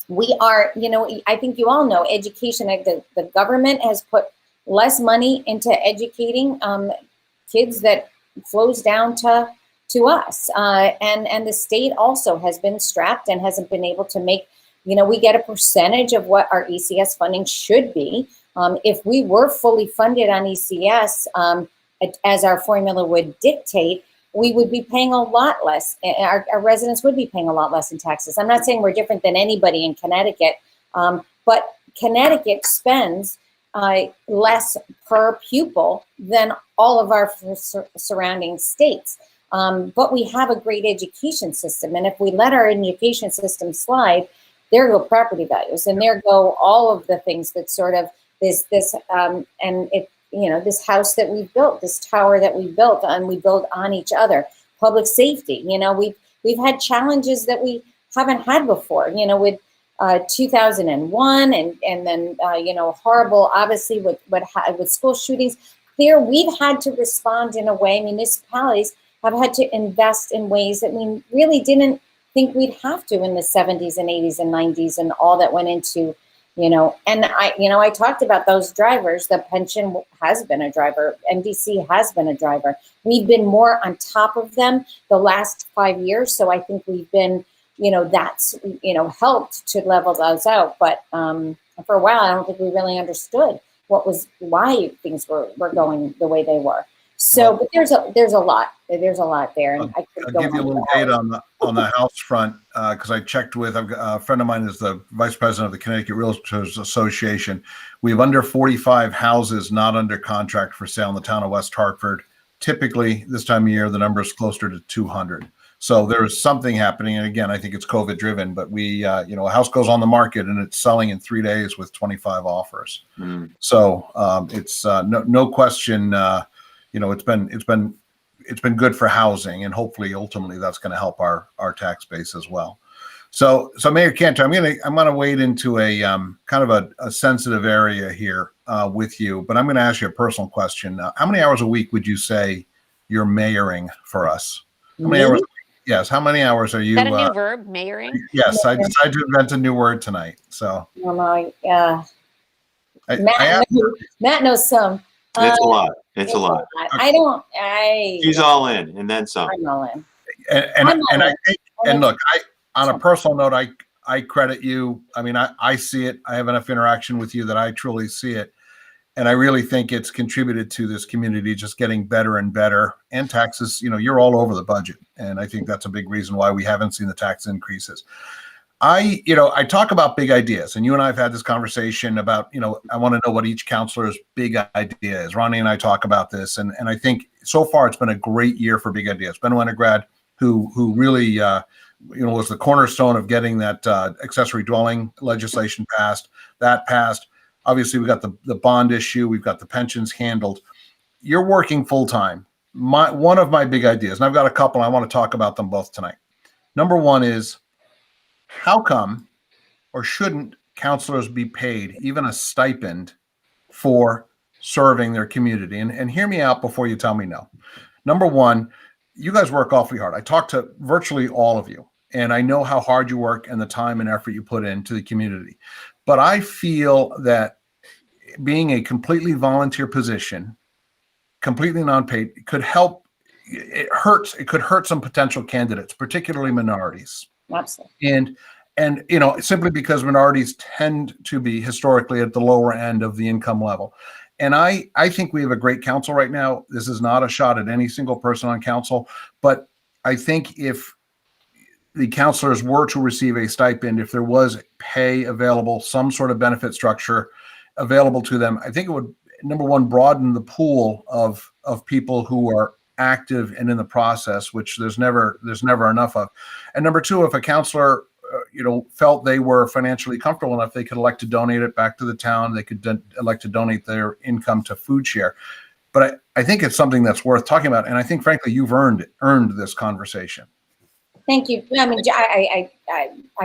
we are, I think you all know education, the government has put less money into educating kids that flows down to us. And the state also has been strapped and hasn't been able to make, we get a percentage of what our ECS funding should be. If we were fully funded on ECS, as our formula would dictate, we would be paying a lot less. Our residents would be paying a lot less in taxes. I'm not saying we're different than anybody in Connecticut, but Connecticut spends less per pupil than all of our surrounding states. But we have a great education system. And if we let our education system slide, there go property values, and there go all of the things that sort of this house that we built, this tower that we built, and we build on each other. Public safety, we've had challenges that we haven't had before, with 2001 and then horrible, obviously with school shootings. There, we've had to respond in a way. Municipalities have had to invest in ways that we really didn't think we'd have to in the 70s and 80s and 90s, and all that went into, and I talked about those drivers. The pension has been a driver. NDC has been a driver. We've been more on top of them the last 5 years. So I think we've been, that's, helped to level those out. But for a while, I don't think we really understood why things were going the way they were. So, but there's a lot there, and I could I'll give you a little data on the House front, because I checked with a friend of mine is the vice president of the Connecticut Realtors Association. We have under 45 houses not under contract for sale in the town of West Hartford. Typically, this time of year, the number is closer to 200. So there is something happening, and again, I think it's COVID driven. But we, a house goes on the market and it's selling in 3 days with 25 offers. So it's no question. It's been good for housing, and hopefully ultimately that's going to help our tax base as well. So Mayor Cantor, I'm gonna wade into a kind of a sensitive area here with you, but I'm going to ask you a personal question. How many hours a week would you say you're mayoring for us? How many hours? Yes. How many hours are you? Is that a new verb, mayoring? Yes, I decided to invent a new word tonight. So. Matt knows some. It's a lot. It's a lot. She's all in, and then some. I'm all in. And look, on a personal note, I credit you. I see it. I have enough interaction with you that I truly see it. And I really think it's contributed to this community just getting better and better. And taxes, you're all over the budget. And I think that's a big reason why we haven't seen the tax increases. I talk about big ideas, and you and I have had this conversation about, I want to know what each counselor's big idea is. Ronni and I talk about this, and I think so far it's been a great year for big ideas. Ben Winograd, who really, was the cornerstone of getting that accessory dwelling legislation passed. That passed. Obviously, we got the bond issue. We've got the pensions handled. You're working full time. One of my big ideas, and I've got a couple. I want to talk about them both tonight. Number one is, how come or shouldn't counselors be paid even a stipend for serving their community? And hear me out before you tell me no. Number one, you guys work awfully hard. I talk to virtually all of you, and I know how hard you work and the time and effort you put into the community. But I feel that being a completely volunteer position, completely non-paid, could help. It could hurt some potential candidates, particularly minorities. Absolutely. And simply because minorities tend to be historically at the lower end of the income level. And I think we have a great council right now. This is not a shot at any single person on council, but I think if the counselors were to receive a stipend, if there was pay available, some sort of benefit structure available to them, I think it would, number one, broaden the pool of people who are active and in the process, which there's never enough of. And number two, if a counselor, felt they were financially comfortable enough, they could elect to donate it back to the town. They could elect to donate their income to food share. But I think it's something that's worth talking about. And I think, frankly, you've earned this conversation. Thank you. I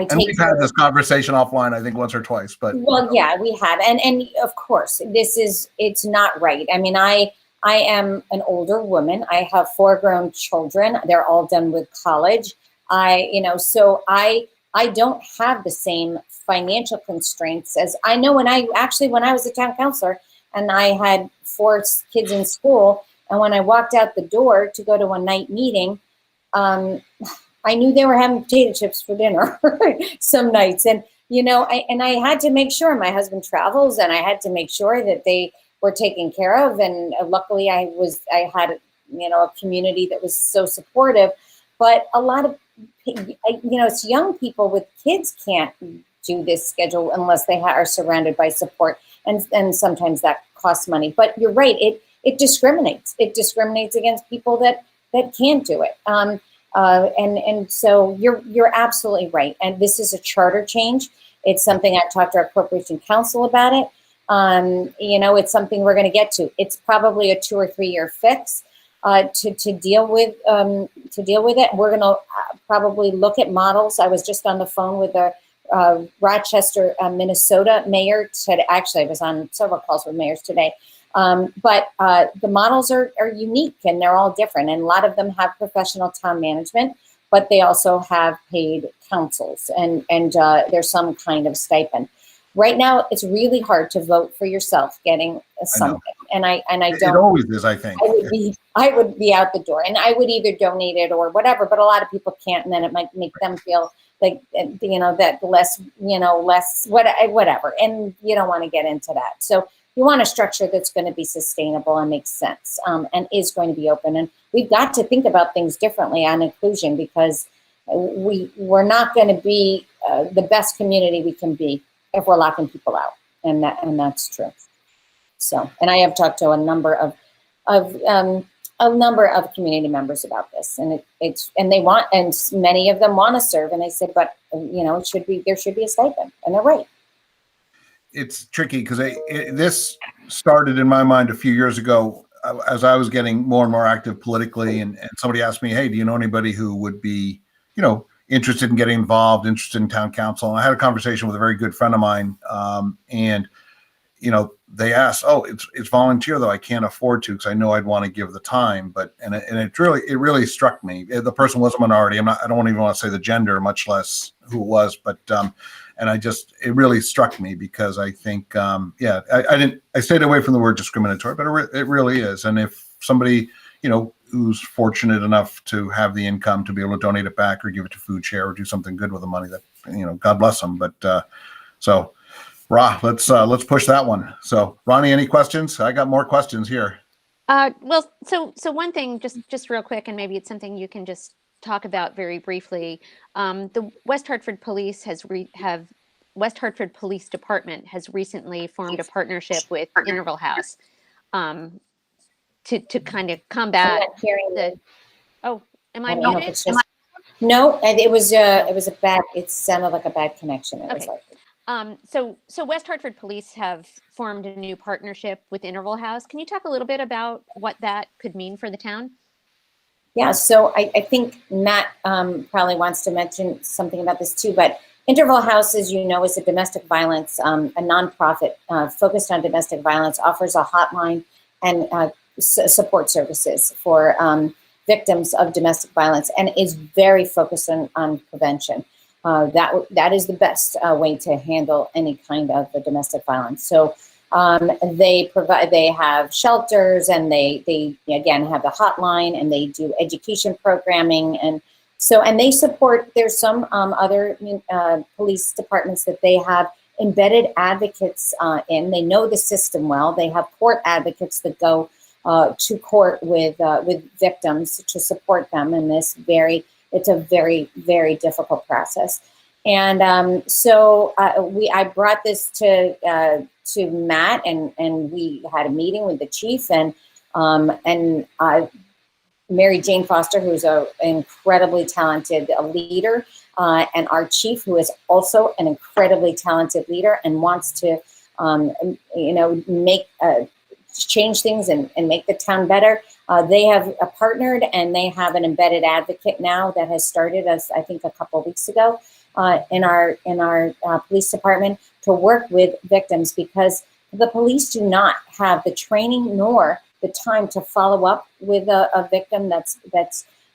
take. We've had this conversation offline, I think, once or twice. But yeah, we have, and of course, it's not right. I am an older woman. I have 4 grown children. They're all done with college. So I don't have the same financial constraints as I know when I was a town councilor and I had 4 kids in school. And when I walked out the door to go to a night meeting, I knew they were having potato chips for dinner some nights. And, I had to make sure. My husband travels, and I had to make sure that they were taken care of. And luckily I had, a community that was so supportive. But a lot of, it's young people with kids can't do this schedule unless they are surrounded by support. And sometimes that costs money. But you're right. It discriminates. It discriminates against people that can't do it. And so you're absolutely right. And this is a charter change. It's something I talked to our corporation counsel about it. It's something we're going to get to. It's probably a 2 or 3 year fix to deal with it. We're going to probably look at models. I was just on the phone with the Rochester, Minnesota mayor today. Actually, I was on several calls with mayors today. But the models are unique, and they're all different. And a lot of them have professional town management, but they also have paid councils, and there's some kind of stipend. Right now, it's really hard to vote for yourself getting something, and I don't. It always is, I think. I would be out the door, and I would either donate it or whatever. But a lot of people can't, and then it might make them feel like that less, whatever. And you don't want to get into that. So you want a structure that's going to be sustainable and makes sense, and is going to be open. And we've got to think about things differently on inclusion, because we're not going to be the best community we can be if we're locking people out, and that's true. So, and I have talked to a number of community members about this, and many of them want to serve, and they said, but there should be a stipend, and they're right. It's tricky because this started in my mind a few years ago as I was getting more and more active politically, and somebody asked me, hey, do you know anybody who would be, interested in getting involved, interested in town council? And I had a conversation with a very good friend of mine, and they asked, oh, it's volunteer though. I can't afford to, because I know I'd want to give the time. But it really struck me. The person was a minority. I don't even want to say the gender, much less who it was. But and it really struck me, because I think I stayed away from the word discriminatory, but it really is. And if somebody who's fortunate enough to have the income to be able to donate it back or give it to food share or do something good with the money, that God bless them. But so. Ra, let's push that one. So, Ronni, any questions? I got more questions here. Well, so one thing, just real quick, and maybe it's something you can just talk about very briefly. The West Hartford Police West Hartford Police Department has recently formed a partnership with Interval House to kind of combat the. Oh, am I muted? No, and it was a bad. It sounded like a bad connection. It was like. So West Hartford Police have formed a new partnership with Interval House. Can you talk a little bit about what that could mean for the town? Yeah, so I think Matt probably wants to mention something about this too, but Interval House, as you know, is a domestic violence, a nonprofit focused on domestic violence, offers a hotline and support services for victims of domestic violence, and is very focused on prevention. That is the best way to handle any kind of domestic violence. So they have shelters, and they again have the hotline, and they do education programming, and they support. There's some other police departments that they have embedded advocates in. They know the system well. They have court advocates that go to court with victims to support them in this it's a very, very difficult process. And I brought this to Matt, and we had a meeting with the chief, and Mary Jane Foster, who's an incredibly talented leader, and our chief, who is also an incredibly talented leader and wants to make change things and make the town better. They have partnered, and they have an embedded advocate now that has started us, I think, a couple of weeks ago in our police department to work with victims, because the police do not have the training nor the time to follow up with a victim that's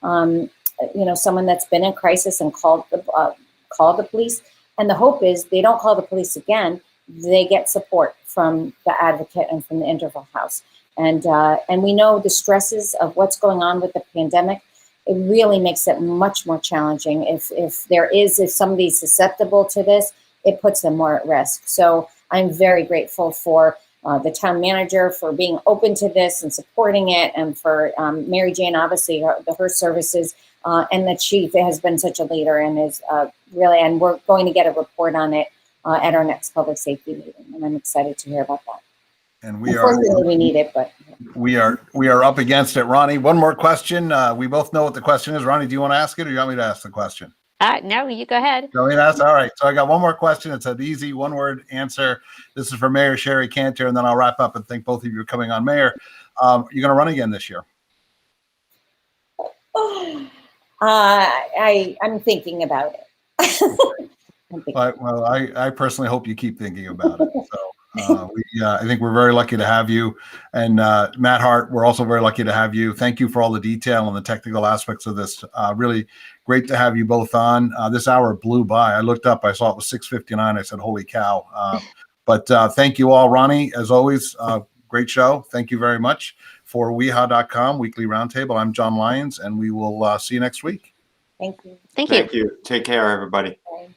someone that's been in crisis and call the police. And the hope is they don't call the police again. They get support from the advocate and from the Interval House. And we know the stresses of what's going on with the pandemic. It really makes it much more challenging. If somebody's susceptible to this, it puts them more at risk. So I'm very grateful for the town manager for being open to this and supporting it, and for Mary Jane, obviously, her services, and the chief has been such a leader and is really, and we're going to get a report on it at our next public safety meeting, and I'm excited to hear about that. And Unfortunately, we need it, but we are up against it. Ronni, one more question. We both know what the question is. Ronni, do you want to ask it, or you want me to ask the question? No, you go ahead. All right. So I got one more question. It's an easy one-word answer. This is for Mayor Sherry Cantor, and then I'll wrap up and thank both of you for coming on. Mayor, you're going to run again this year? I'm thinking about it. Well, I personally hope you keep thinking about it. So I think we're very lucky to have you. And Matt Hart, we're also very lucky to have you. Thank you for all the detail and the technical aspects of this. Really great to have you both on. This hour blew by. I looked up, I saw it was 6:59. I said, holy cow. But thank you all. Ronni, as always, great show. Thank you very much. For weha.com, Weekly Roundtable, I'm John Lyons, and we will see you next week. Thank you. Thank you. Thank you. Take care, everybody. Bye.